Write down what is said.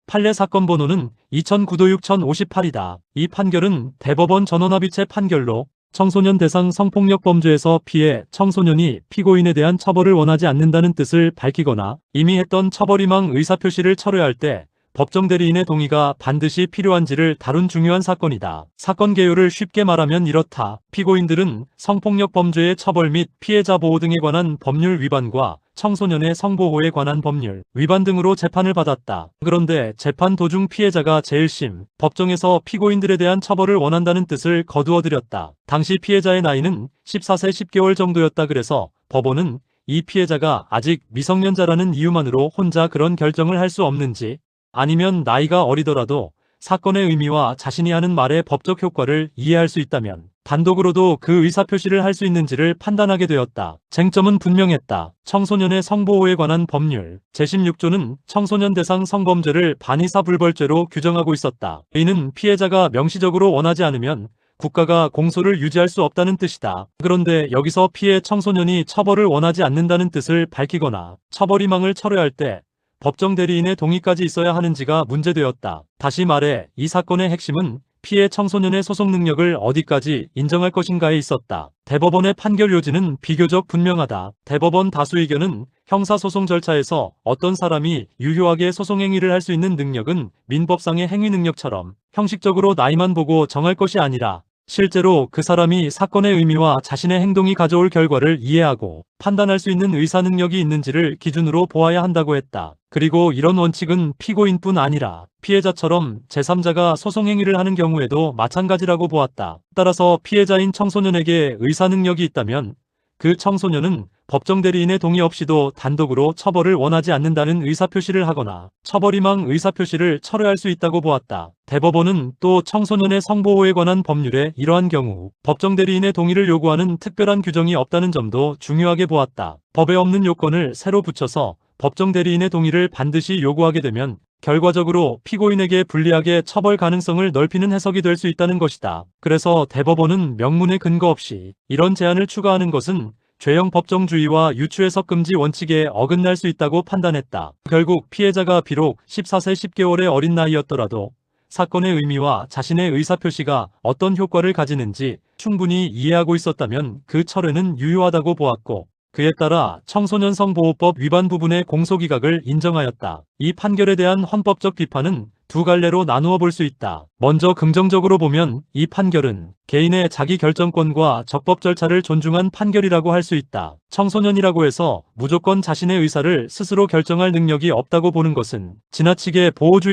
판례 사건 번호는 2009도 6058이다. 이 판결은 대법원 전원합의체 판결로 청소년 대상 성폭력 범죄에서 피해 청소년이 피고인에 대한 처벌을 원하지 않는다는 뜻을 밝히거나 이미 했던 처벌희망 의사표시를 철회할 때 법정 대리인의 동의가 반드시 필요한지를 다룬 중요한 사건이다. 사건 개요를 쉽게 말하면 이렇다. 피고인들은 성폭력 범죄의 처벌 및 피해자 보호 등에 관한 법률 위반과 청소년의 성보호에 관한 법률 위반 등으로 재판을 받았다. 그런데 재판 도중 피해자가 제1심 법정에서 피고인들에 대한 처벌을 원한다는 뜻을 거두어들였다. 당시 피해자의 나이는 14세 10개월 정도였다. 그래서 법원은 이 피해자가 아직 미성년자라는 이유만으로 혼자 그런 결정을 할 수 없는지, 아니면 나이가 어리더라도 사건의 의미와 자신이 하는 말의 법적 효과를 이해할 수 있다면 단독으로도 그 의사표시를 할 수 있는지를 판단하게 되었다. 쟁점은 분명했다. 청소년의 성보호에 관한 법률 제16조는 청소년 대상 성범죄를 반의사불벌죄로 규정하고 있었다. 이는 피해자가 명시적으로 원하지 않으면 국가가 공소를 유지할 수 없다는 뜻이다. 그런데 여기서 피해 청소년이 처벌을 원하지 않는다는 뜻을 밝히거나 처벌희망을 철회할 때 법정 대리인의 동의까지 있어야 하는지가 문제되었다. 다시 말해 이 사건의 핵심은 피해 청소년의 소송 능력을 어디까지 인정할 것인가에 있었다. 대법원의 판결 요지는 비교적 분명하다. 대법원 다수 의견은 형사소송 절차에서 어떤 사람이 유효하게 소송행위를 할 수 있는 능력은 민법상의 행위 능력처럼 형식적으로 나이만 보고 정할 것이 아니라 실제로 그 사람이 사건의 의미와 자신의 행동이 가져올 결과를 이해하고 판단할 수 있는 의사 능력이 있는지를 기준으로 보아야 한다고 했다. 그리고 이런 원칙은 피고인뿐 아니라 피해자처럼 제3자가 소송행위를 하는 경우에도 마찬가지라고 보았다. 따라서 피해자인 청소년에게 의사 능력이 있다면 그 청소년은 법정 대리인의 동의 없이도 단독으로 처벌을 원하지 않는다는 의사표시를 하거나 처벌희망 의사표시를 철회할 수 있다고 보았다. 대법원은 또 청소년의 성보호에 관한 법률에 이러한 경우 법정 대리인의 동의를 요구하는 특별한 규정이 없다는 점도 중요하게 보았다. 법에 없는 요건을 새로 붙여서 법정 대리인의 동의를 반드시 요구하게 되면 결과적으로 피고인에게 불리하게 처벌 가능성을 넓히는 해석이 될 수 있다는 것이다. 그래서 대법원은 명문의 근거 없이 이런 제한을 추가하는 것은 죄형 법정주의와 유추해석 금지 원칙에 어긋날 수 있다고 판단했다. 결국 피해자가 비록 14세 10개월의 어린 나이였더라도 사건의 의미와 자신의 의사표시가 어떤 효과를 가지는지 충분히 이해하고 있었다면 그 철회는 유효하다고 보았고, 그에 따라 청소년 성보호법 위반 부분의 공소기각을 인정하였다. 이 판결에 대한 헌법적 비판은 두 갈래로 나누어 볼 수 있다. 먼저 긍정적으로 보면 이 판결은 개인의 자기 결정권과 적법 절차를 존중한 판결이라고 할 수 있다. 청소년이라고 해서 무조건 자신의 의사를 스스로 결정할 능력이 없다고 보는 것은 지나치게 보호주의